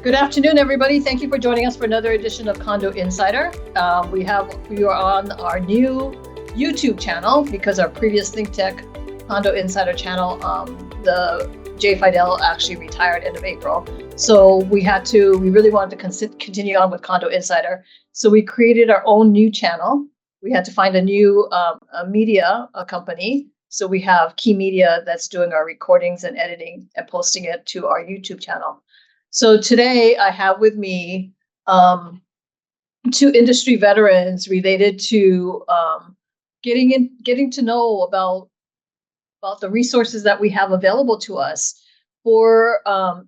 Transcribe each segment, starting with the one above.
Good afternoon, everybody. Thank you for joining us for another edition of Condo Insider. We are on our new YouTube channel because our previous Think Tech Condo Insider channel, the Jay Fidel actually retired end of April. So we really wanted to continue on with Condo Insider. So we created our own new channel. We had to find a new media company. So we have Key Media that's doing our recordings and editing and posting it to our YouTube channel. So today I have with me two industry veterans related to getting to know about the resources that we have available to us for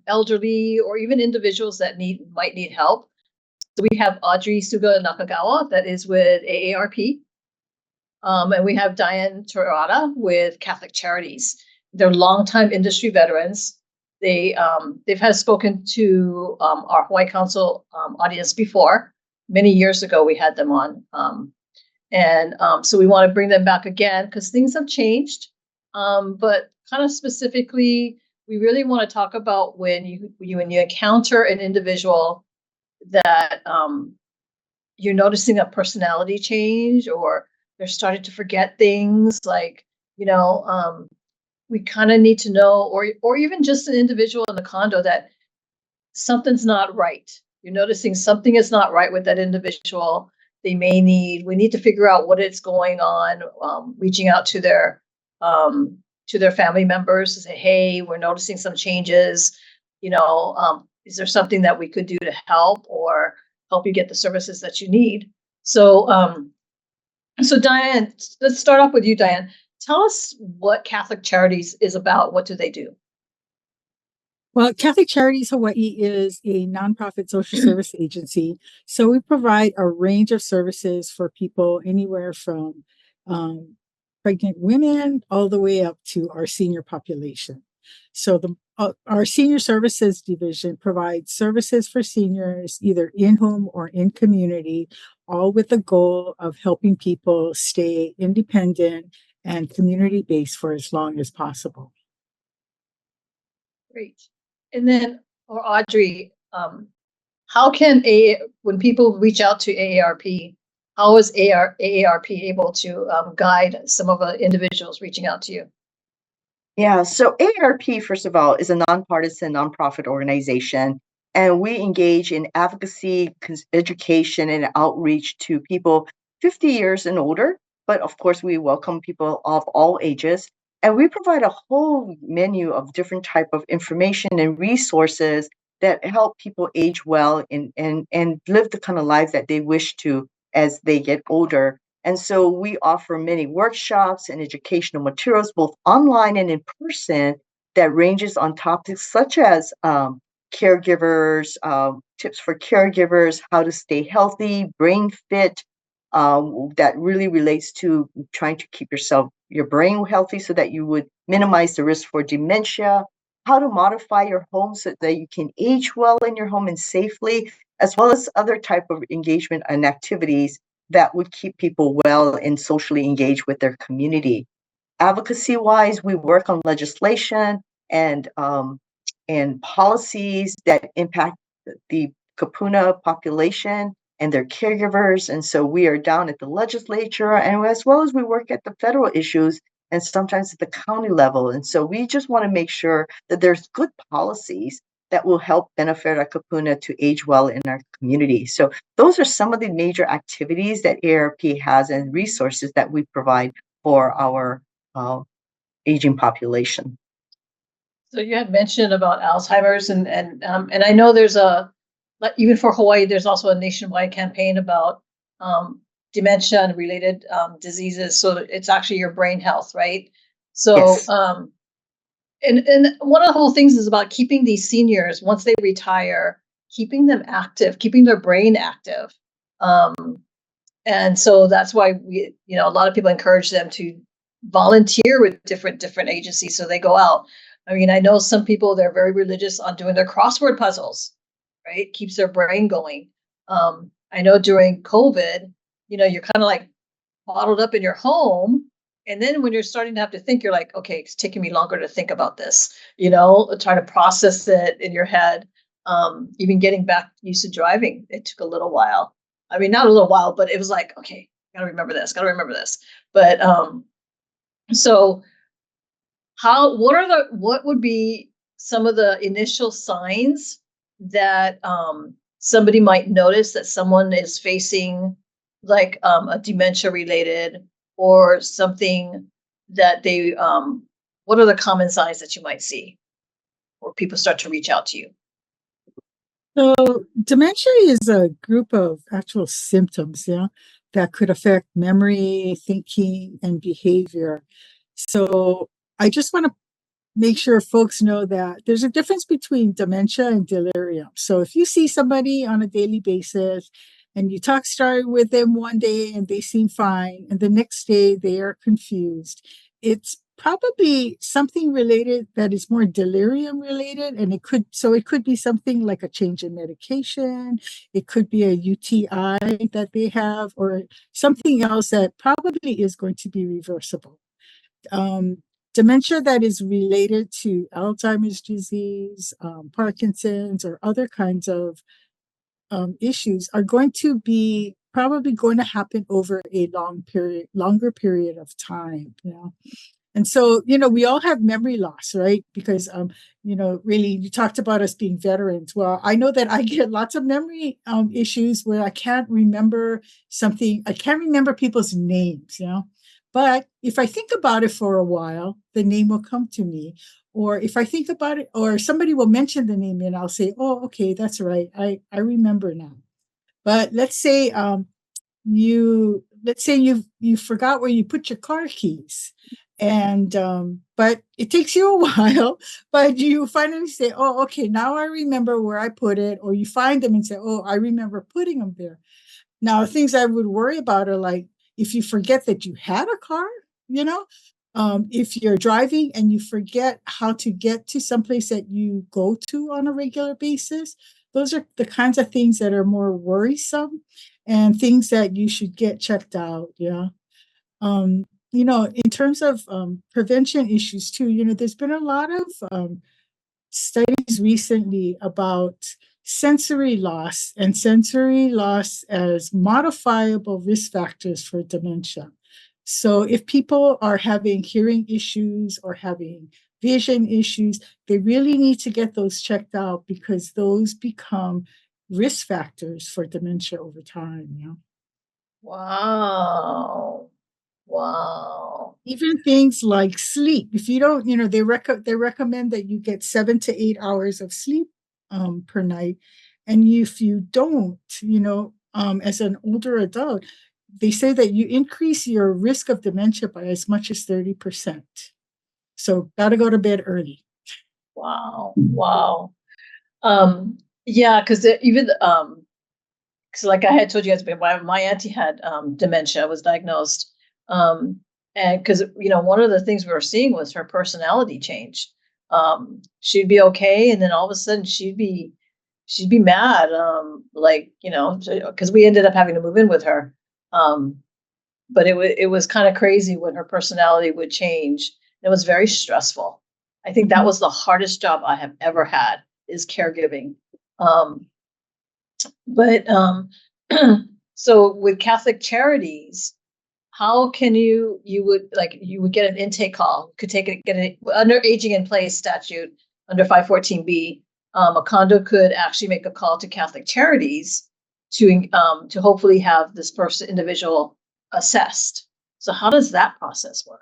elderly or even individuals that might need help. So we have Audrey Suga Nakagawa that is with AARP, and we have Diane Terada with Catholic Charities. They're longtime industry veterans. They've spoken to our Hawaii Council audience before. Many years ago, we had them on. So we want to bring them back again because things have changed. But kind of specifically, we really want to talk about when you encounter an individual that you're noticing a personality change or they're starting to forget things like, we kind of need to know, or even just an individual in the condo that something's not right. You're noticing something is not right with that individual. We need to figure out what is going on, reaching out to their family members to say, hey, we're noticing some changes. Is there something that we could do to help or help you get the services that you need? So Diane, let's start off with you, Diane. Tell us what Catholic Charities is about. What do they do? Well, Catholic Charities Hawaii is a nonprofit social service agency. So we provide a range of services for people anywhere from pregnant women all the way up to our senior population. So our senior services division provides services for seniors either in-home or in community, all with the goal of helping people stay independent and community-based for as long as possible. Great. And then, or Audrey, how can when people reach out to AARP, how is AARP able to guide some of the individuals reaching out to you? Yeah, so AARP, first of all, is a nonpartisan nonprofit organization, and we engage in advocacy, education, and outreach to people 50 years and older. But of course, we welcome people of all ages, and we provide a whole menu of different type of information and resources that help people age well and live the kind of life that they wish to as they get older. And so we offer many workshops and educational materials, both online and in person, that ranges on topics such as caregivers, tips for caregivers, how to stay healthy, brain fit, that really relates to trying to keep your brain healthy so that you would minimize the risk for dementia, how to modify your home so that you can age well in your home and safely, as well as other type of engagement and activities that would keep people well and socially engaged with their community. Advocacy-wise, we work on legislation and policies that impact the Kapuna population and their caregivers. And so we are down at the legislature, and as well as we work at the federal issues and sometimes at the county level. And so we just want to make sure that there's good policies that will help benefit our Kapuna to age well in our community. So those are some of the major activities that AARP has and resources that we provide for our aging population. So you had mentioned about Alzheimer's, and I know there's even for Hawaii, there's also a nationwide campaign about dementia and related diseases. So it's actually your brain health, right? So. Yes. And one of the whole things is about keeping these seniors, once they retire, keeping them active, keeping their brain active. And so that's why a lot of people encourage them to volunteer with different agencies. So they go out. I mean, I know some people, they're very religious on doing their crossword puzzles, right? Keeps their brain going. I know during COVID, you're kind of like bottled up in your home. And then when you're starting to have to think, you're like, okay, it's taking me longer to think about this, try to process it in your head. Even getting back used to driving, it took a little while. I mean, not a little while, but it was like, okay, gotta remember this, gotta remember this. But so what would be some of the initial signs that somebody might notice that someone is facing like a dementia related or something that they what are the common signs that you might see where people start to reach out to you? So dementia is a group of actual symptoms, yeah, that could affect memory, thinking, and behavior. So I just want to make sure folks know that there's a difference between dementia and delirium. So if you see somebody on a daily basis and you start with them one day and they seem fine, and the next day they are confused, it's probably something related that is more delirium related. And it could be something like a change in medication. It could be a UTI that they have, or something else that probably is going to be reversible. Dementia that is related to Alzheimer's disease, Parkinson's, or other kinds of issues are going to be probably going to happen over a longer period of time. You know? And so, we all have memory loss, right? Because, really, you talked about us being veterans. Well, I know that I get lots of memory issues where I can't remember something. I can't remember people's names, But if I think about it for a while, the name will come to me. Or if I think about it, or somebody will mention the name and I'll say, oh, okay, that's right. I remember now. But let's say you forgot where you put your car keys. And but it takes you a while, but you finally say, oh, okay, now I remember where I put it. Or you find them and say, oh, I remember putting them there. Now, things I would worry about are like if you forget that you had a car, if you're driving and you forget how to get to someplace that you go to on a regular basis, those are the kinds of things that are more worrisome and things that you should get checked out. Yeah. In terms of prevention issues too, there's been a lot of studies recently about sensory loss as modifiable risk factors for dementia. So if people are having hearing issues or having vision issues, they really need to get those checked out because those become risk factors for dementia over time. Wow. Wow. Even things like sleep. If you don't, they recommend that you get 7 to 8 hours of sleep per night. And if you don't, as an older adult, they say that you increase your risk of dementia by as much as 30%. So got to go to bed early. Wow. Wow. Yeah, because even so like I had told you guys, my auntie had dementia, was diagnosed. And because one of the things we were seeing was her personality change. She'd be okay, and then all of a sudden she'd be mad. Because we ended up having to move in with her. But it was kind of crazy when her personality would change. It was very stressful. I think that was the hardest job I have ever had, is caregiving. But so with Catholic Charities, how can you would get an intake call, could get it under aging in place statute under 514B. A condo could actually make a call to Catholic Charities to hopefully have this individual assessed. So how does that process work?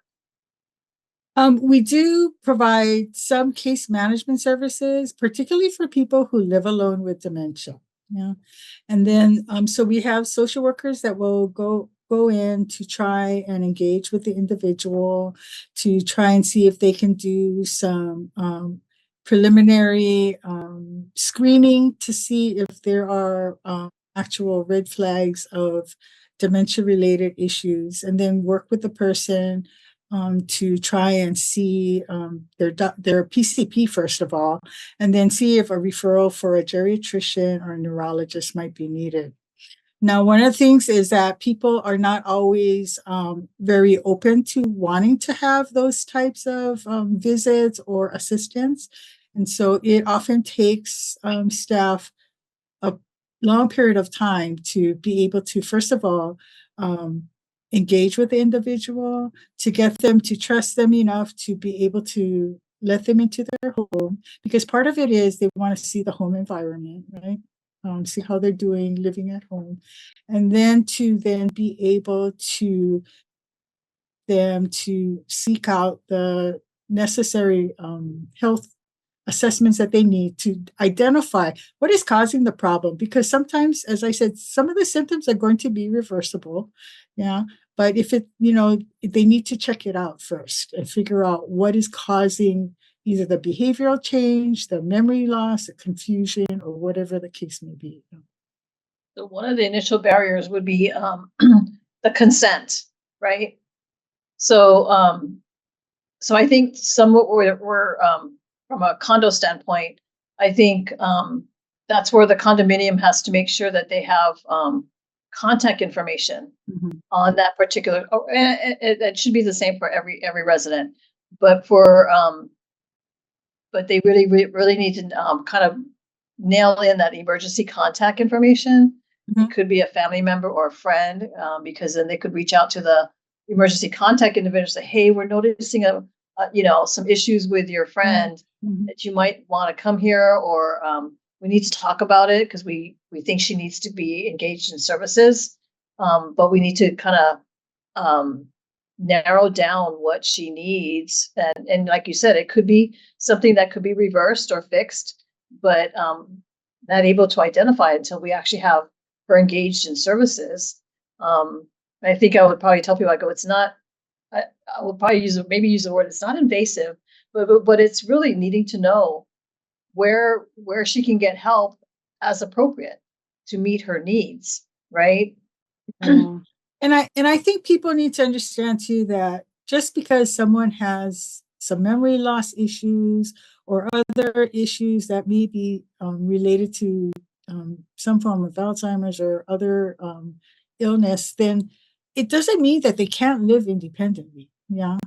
We do provide some case management services, particularly for people who live alone with dementia. Yeah. And then, so we have social workers that will go in to try and engage with the individual to try and see if they can do some preliminary screening to see if there are actual red flags of dementia-related issues, and then work with the person to try and see their PCP first of all, and then see if a referral for a geriatrician or a neurologist might be needed. Now, one of the things is that people are not always very open to wanting to have those types of visits or assistance. And so it often takes staff a long period of time to be able to, first of all, engage with the individual, to get them to trust them enough to be able to let them into their home, because part of it is they want to see the home environment, right? See how they're doing living at home, and then to then be able to them to seek out the necessary health assessments that they need to identify what is causing the problem. Because sometimes, as I said, some of the symptoms are going to be reversible. Yeah. But if they need to check it out first and figure out what is causing either the behavioral change, the memory loss, the confusion, or whatever the case may be. So one of the initial barriers would be the consent, right? So, so I think somewhat we're from a condo standpoint, I think that's where the condominium has to make sure that they have contact information on that particular. Oh, it should be the same for every resident, but but they really need to kind of nail in that emergency contact information. It could be a family member or a friend, because then they could reach out to the emergency contact individual and say, hey, we're noticing some issues with your friend that you might want to come here, or we need to talk about it because we think she needs to be engaged in services, but we need to kind of narrow down what she needs. And like you said, it could be something that could be reversed or fixed, but not able to identify it until we actually have her engaged in services. I think I would probably tell people, I go, it's not, I would probably use the word, it's not invasive, but it's really needing to know where she can get help as appropriate to meet her needs, right? And I think people need to understand too that just because someone has some memory loss issues or other issues that may be related to some form of Alzheimer's or other illness, then it doesn't mean that they can't live independently. Yeah.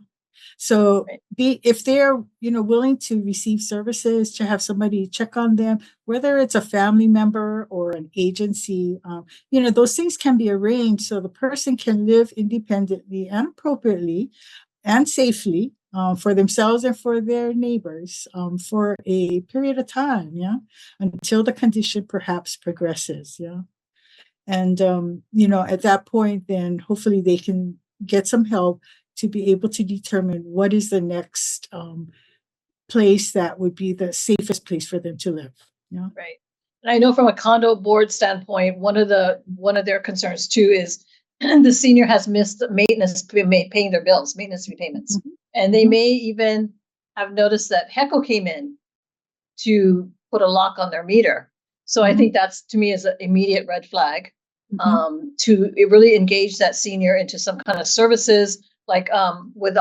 So if they're willing to receive services, to have somebody check on them, whether it's a family member or an agency, those things can be arranged so the person can live independently and appropriately and safely for themselves and for their neighbors for a period of time, until the condition perhaps progresses, and at that point, then hopefully they can get some help to be able to determine what is the next place that would be the safest place for them to live. Yeah. Right. And I know from a condo board standpoint, one of their concerns too is the senior has missed maintenance, paying their bills, maintenance repayments. And they may even have noticed that HECO came in to put a lock on their meter. So I think that's, to me, is an immediate red flag to really engage that senior into some kind of services. Like with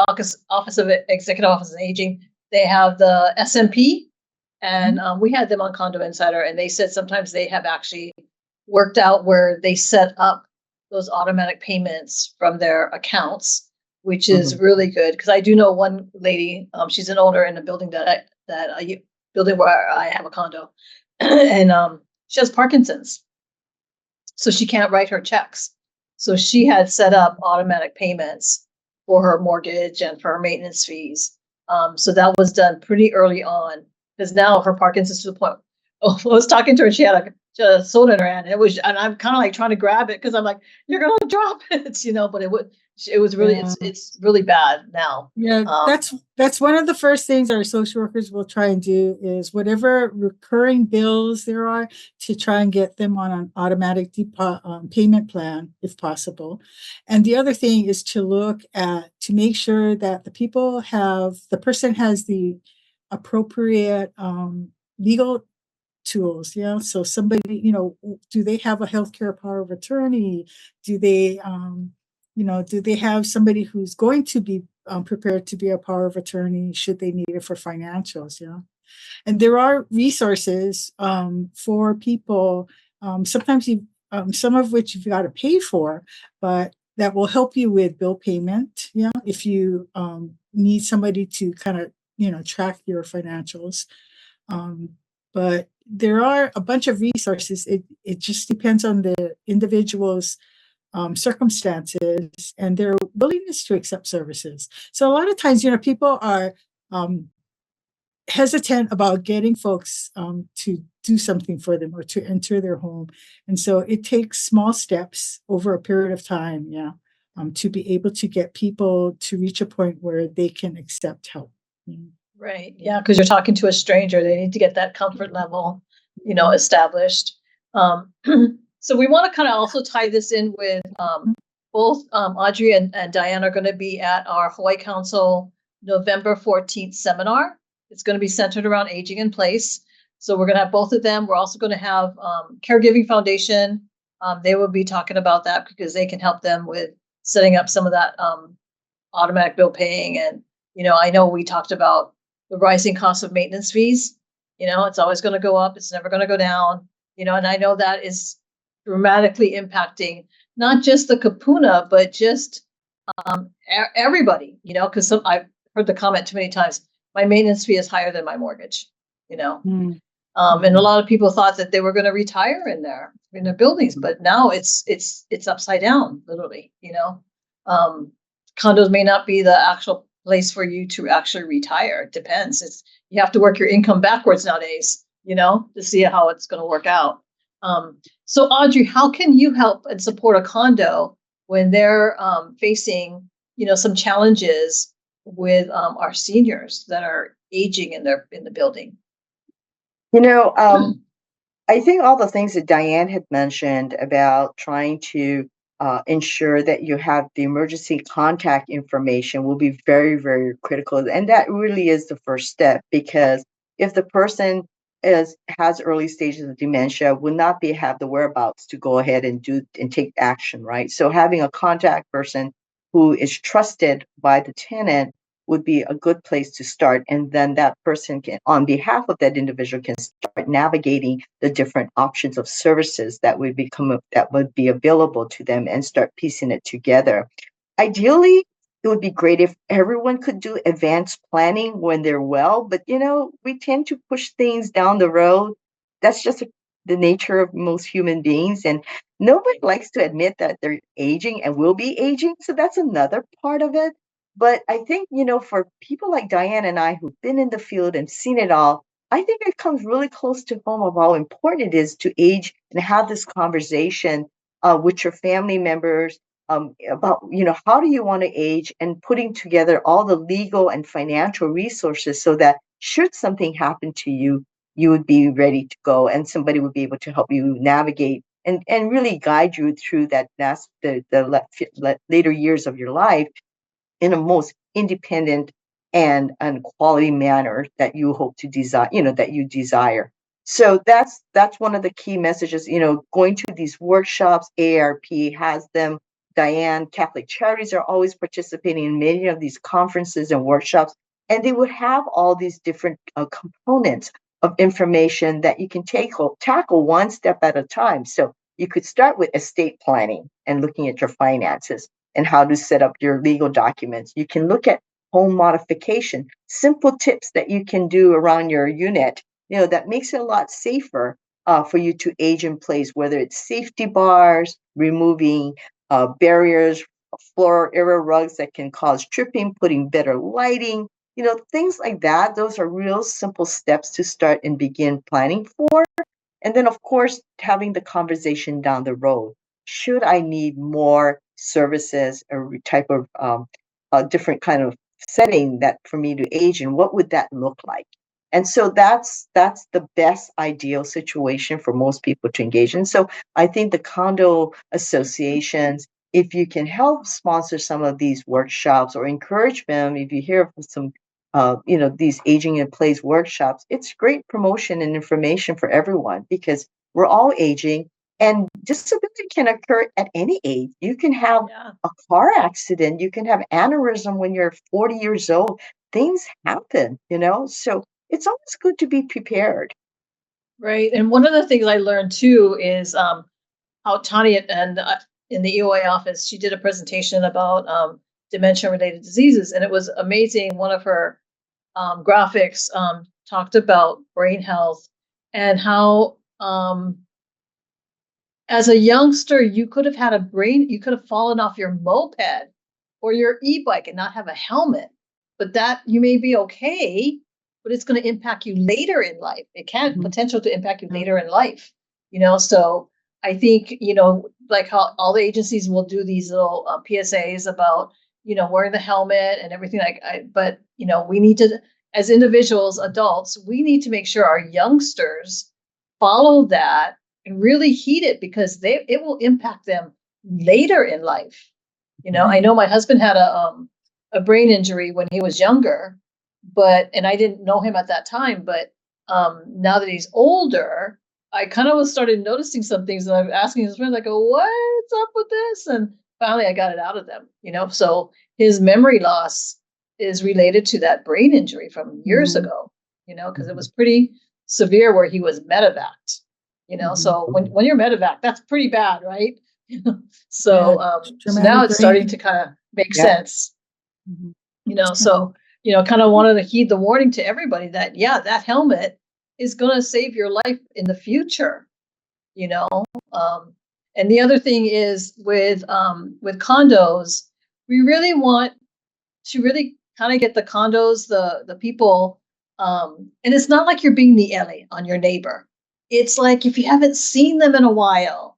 Office of Executive Office and Aging, they have the SMP, and we had them on Condo Insider, and they said sometimes they have actually worked out where they set up those automatic payments from their accounts, which is really good. Because I do know one lady, she's an owner in a building building where I have a condo, and she has Parkinson's, so she can't write her checks. So she had set up automatic payments for her mortgage and for her maintenance fees. So that was done pretty early on, because now her Parkinson's to the point. Oh, I was talking to her, she had a soda in her hand, and I'm kind of like trying to grab it because I'm like, you're gonna drop it, but it was really, it's really bad now. Yeah, that's one of the first things our social workers will try and do is whatever recurring bills there are, to try and get them on an automatic payment plan if possible. And the other thing is to make sure that the person has the appropriate legal tools. Yeah. So somebody, do they have a healthcare power of attorney? Do they do they have somebody who's going to be prepared to be a power of attorney should they need it for financials? Yeah. And there are resources for people, sometimes some of which you've got to pay for, but that will help you with bill payment. Yeah. If you need somebody to kind of, track your financials. But there are a bunch of resources. It just depends on the individual's circumstances and their willingness to accept services. So a lot of times, people are hesitant about getting folks to do something for them or to enter their home. And so it takes small steps over a period of time, to be able to get people to reach a point where they can accept help. Right. Yeah, because you're talking to a stranger. They need to get that comfort level, established. So we want to kind of also tie this in with both Audrey and Diane are going to be at our Hawaii Council November 14th seminar. It's going to be centered around aging in place. So we're going to have both of them. We're also going to have Caregiving Foundation. They will be talking about that because they can help them with setting up some of that automatic bill paying. And, I know we talked about the rising cost of maintenance fees. It's always going to go up. It's never going to go down. And I know that is dramatically impacting not just the kapuna, but just everybody, because I've heard the comment too many times, my maintenance fee is higher than my mortgage, And a lot of people thought that they were going to retire in their buildings, but now it's upside down, literally, Condos may not be the actual place for you to actually retire. It depends. You have to work your income backwards nowadays, to see how it's going to work out. So Audrey, how can you help and support a condo when they're facing, some challenges with our seniors that are aging in the building? I think all the things that Diane had mentioned about trying to ensure that you have the emergency contact information will be very, very critical. And that really is the first step, because if the person has early stages of dementia, will not have the whereabouts to go ahead and take action, right? So having a contact person who is trusted by the tenant would be a good place to start. And then that person can, on behalf of that individual, can start navigating the different options of services that would be available to them and start piecing it together. Ideally, it would be great if everyone could do advanced planning when they're well, but we tend to push things down the road. That's just the nature of most human beings, and nobody likes to admit that they're aging and will be aging. So that's another part of it. But I think, for people like Diane and I who've been in the field and seen it all, I think it comes really close to home of how important it is to age and have this conversation with your family members about, how do you want to age, and putting together all the legal and financial resources so that should something happen to you, you would be ready to go and somebody would be able to help you navigate and really guide you through the later years of your life in a most independent and quality manner that you hope to desire, that you desire. So that's one of the key messages, going to these workshops. AARP has them. Diane, Catholic Charities are always participating in many of these conferences and workshops, and they would have all these different components of information that you can tackle one step at a time. So you could start with estate planning and looking at your finances and how to set up your legal documents. You can look at home modification, simple tips that you can do around your unit, that makes it a lot safer for you to age in place, whether it's safety bars, removing barriers, floor area rugs that can cause tripping, putting better lighting, things like that. Those are real simple steps to start and begin planning for. And then, of course, having the conversation down the road. Should I need more services or type of a different kind of setting that for me to age in? What would that look like? And so that's the best ideal situation for most people to engage in. So I think the condo associations, if you can help sponsor some of these workshops or encourage them, if you hear of some these aging in place workshops, it's great promotion and information for everyone, because we're all aging and disability can occur at any age. You can have a car accident, you can have aneurysm when you're 40 years old. Things happen, so it's always good to be prepared. Right. And one of the things I learned too is how Tanya and in the EOA office, she did a presentation about dementia related diseases, and it was amazing. One of her graphics talked about brain health and how, as a youngster, you could have fallen off your moped or your e-bike and not have a helmet, but that you may be okay, but it's going to impact you later in life. It can Mhm. potential to impact you later in life, so I think, like how all the agencies will do these little PSAs about, wearing the helmet and everything but, we need to, as individuals, adults, we need to make sure our youngsters follow that and really heed it because it will impact them later in life. I know my husband had a brain injury when he was younger, and I didn't know him at that time, but now that he's older, I kind of started noticing some things, and I'm asking his friends, I go, "What's up with this?" And finally, I got it out of them. So his memory loss is related to that brain injury from years Mhm. ago. Because it was pretty severe where he was medevaced. Mhm. So when you're medevac, that's pretty bad, right? Yeah, So now traumatic it's starting to brain. kind of make Yeah. sense. Mhm. So kind of wanted to heed the warning to everybody that that helmet is going to save your life in the future. You know, um, and the other thing is with condos, we really want to really kind of get the condos, the people, and it's not like you're being the Ellie on your neighbor. It's like if you haven't seen them in a while,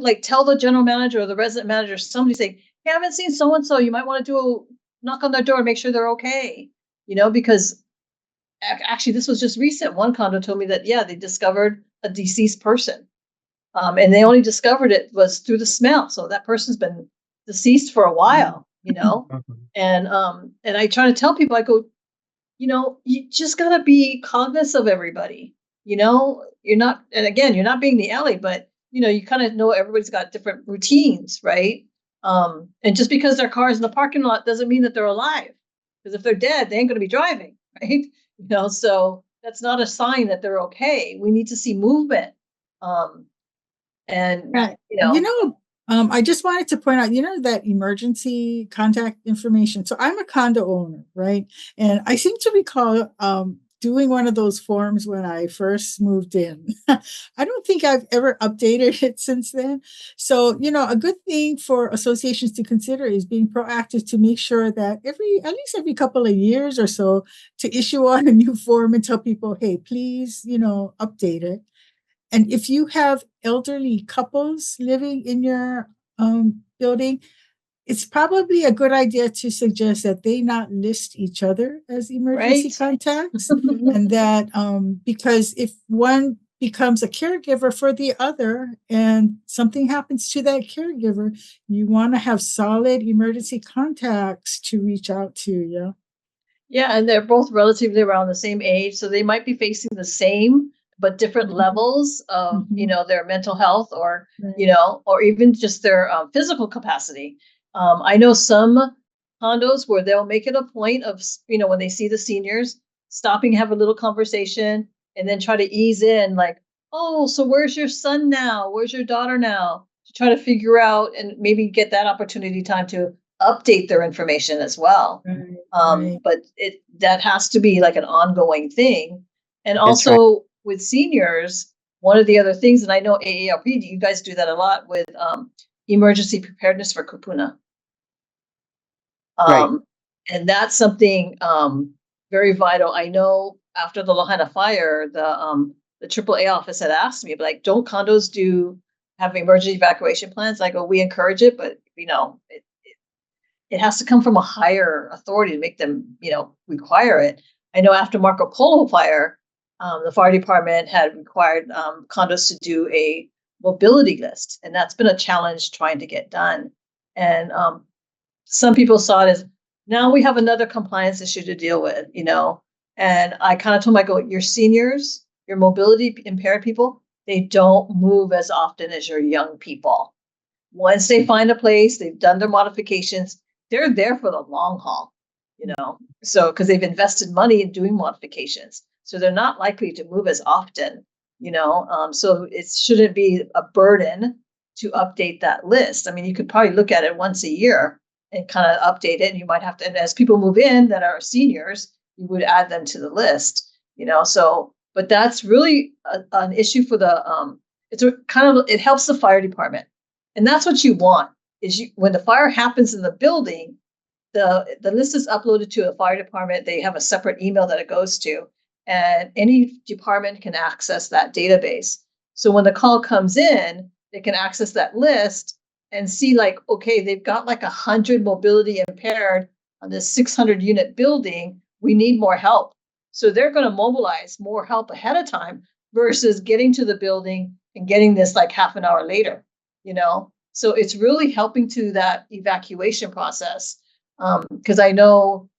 like tell the general manager or the resident manager, somebody say, "Hey, I haven't seen so and so. You might want to do a knock on their door and make sure they're okay." Because actually this was just recent. One condo told me that they discovered a deceased person, and they only discovered it was through the smell. So that person's been deceased for a while, Mhm. and I try to tell people, I go, you just gotta be cognizant of everybody. You're not, and again, you're not being the Ellie, but you kind of know everybody's got different routines, right? And just because their car is in the parking lot doesn't mean that they're alive. Because if they're dead, they ain't gonna be driving, right? So that's not a sign that they're okay. We need to see movement. Um, and Right. I just wanted to point out, that emergency contact information. So I'm a condo owner, right? And I seem to recall doing one of those forms when I first moved in. I don't think I've ever updated it since then. So, a good thing for associations to consider is being proactive to make sure that at least every couple of years or so, to issue on a new form and tell people, hey, please, update it. And if you have elderly couples living in your building, it's probably a good idea to suggest that they not list each other as emergency right. contacts. And that because if one becomes a caregiver for the other and something happens to that caregiver, you want to have solid emergency contacts to reach out to. Yeah. Yeah, and they're both relatively around the same age, so they might be facing the same but different levels of, Mhm. their mental health or, Right. or even just their physical capacity. I know some condos where they'll make it a point of, when they see the seniors, stopping, have a little conversation, and then try to ease in, like, "Oh, so where's your son now? Where's your daughter now?" To try to figure out and maybe get that opportunity time to update their information as well. Right. Right. But that has to be like an ongoing thing. And That's right. also with seniors, one of the other things, and I know AARP, you guys do that a lot with emergency preparedness for kupuna. Right. Um, and that's something very vital. I know after the Lahaina fire, the AAA office had asked me, like, don't condos have emergency evacuation plans? I go, we encourage it, but it has to come from a higher authority to make them, require it. I know after Marco Polo fire, the fire department had required condos to do a mobility list, and that's been a challenge trying to get done. And some people saw it as now we have another compliance issue to deal with, And I kind of told them, I go, your seniors, your mobility impaired people, they don't move as often as your young people. Once they find a place, they've done their modifications, they're there for the long haul, So, because they've invested money in doing modifications. So they're not likely to move as often, So it shouldn't be a burden to update that list. I mean, you could probably look at it once a year and kind of update it. And you might have to, and as people move in that are seniors, you would add them to the list, So, but that's really an issue for the, it helps the fire department. And that's what you want, is when the fire happens in the building, the list is uploaded to a fire department. They have a separate email that it goes to, and any department can access that database. So when the call comes in, they can access that list and see like, okay, they've got like 100 mobility impaired on this 600 unit building. We need more help. So they're going to mobilize more help ahead of time versus getting to the building and getting this like half an hour later, So it's really helping to that evacuation process. Because I know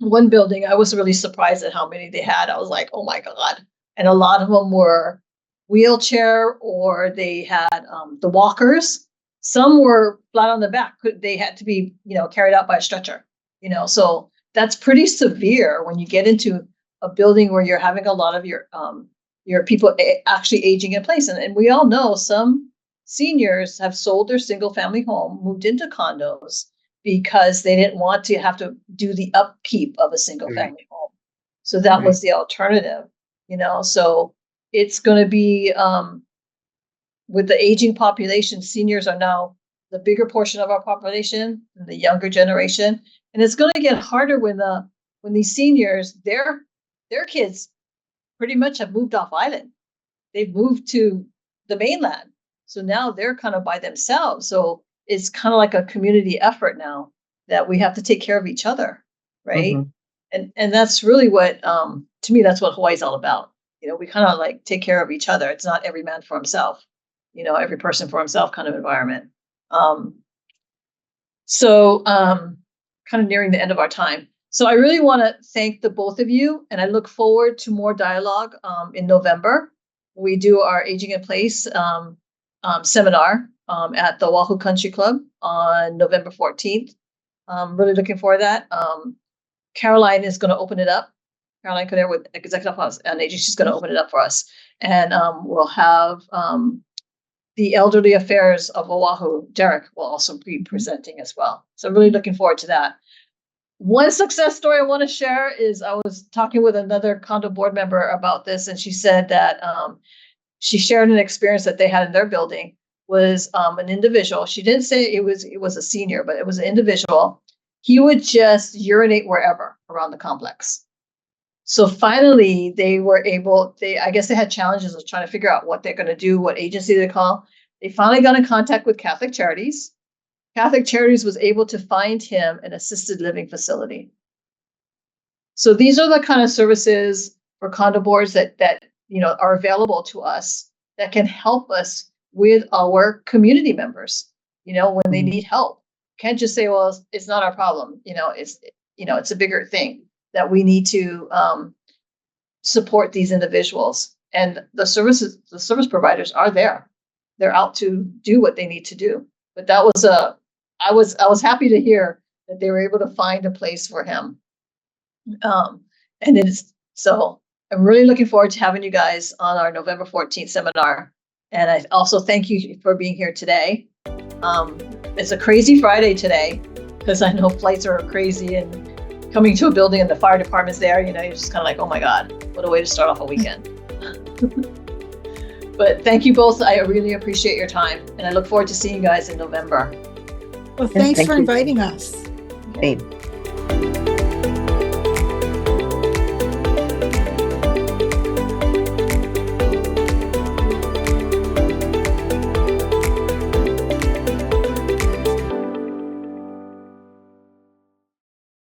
one building, I was really surprised at how many they had. I was like, oh my God. And a lot of them were wheelchair, or they had the walkers. Some were flat on the back. They had to be, carried out by a stretcher, So that's pretty severe when you get into a building where you're having a lot of your people actually aging in place. And we all know some seniors have sold their single family home, moved into condos because they didn't want to have to do the upkeep of a single family home. So that was the alternative, So it's going to be, with the aging population, seniors are now the bigger portion of our population, the younger generation. And it's going to get harder when these seniors, their kids pretty much have moved off island. They've moved to the mainland. So now they're kind of by themselves. So it's kind of like a community effort now that we have to take care of each other, right? Mm-hmm. And that's really what, to me, that's what Hawaii's all about. We kind of like take care of each other. It's not every man for himself, every person for himself kind of environment. So kind of nearing the end of our time. So I really want to thank the both of you, and I look forward to more dialogue in November. We do our Aging in Place seminar at the Oahu Country Club on November 14th. I'm really looking forward to that. Caroline is going to open it up. Caroline Coder with Executive House and Aging, she's going to open it up for us. And we'll have the Elderly Affairs of Oahu, Derek, will also be presenting as well. So I'm really looking forward to that. One success story I want to share is I was talking with another condo board member about this, and she said that she shared an experience that they had in their building was an individual. She didn't say it was a senior, but it was an individual. He would just urinate wherever around the complex. So finally, I guess they had challenges of trying to figure out what they're going to do, what agency to call. They finally got in contact with Catholic Charities. Catholic Charities was able to find him an assisted living facility. So these are the kind of services for condo boards that are available to us that can help us with our community members, when they need help. Can't just say, well, it's not our problem. It's a bigger thing that we need to support these individuals, and the service providers are there. They're out to do what they need to do. But that was I was happy to hear that they were able to find a place for him. So I'm really looking forward to having you guys on our November 14th seminar. And I also thank you for being here today. It's a crazy Friday today because I know flights are crazy, and coming to a building and the fire department's there, you're just kind of like, oh my God, what a way to start off a weekend. But thank you both. I really appreciate your time, and I look forward to seeing you guys in November. Well, thanks for inviting us. Same.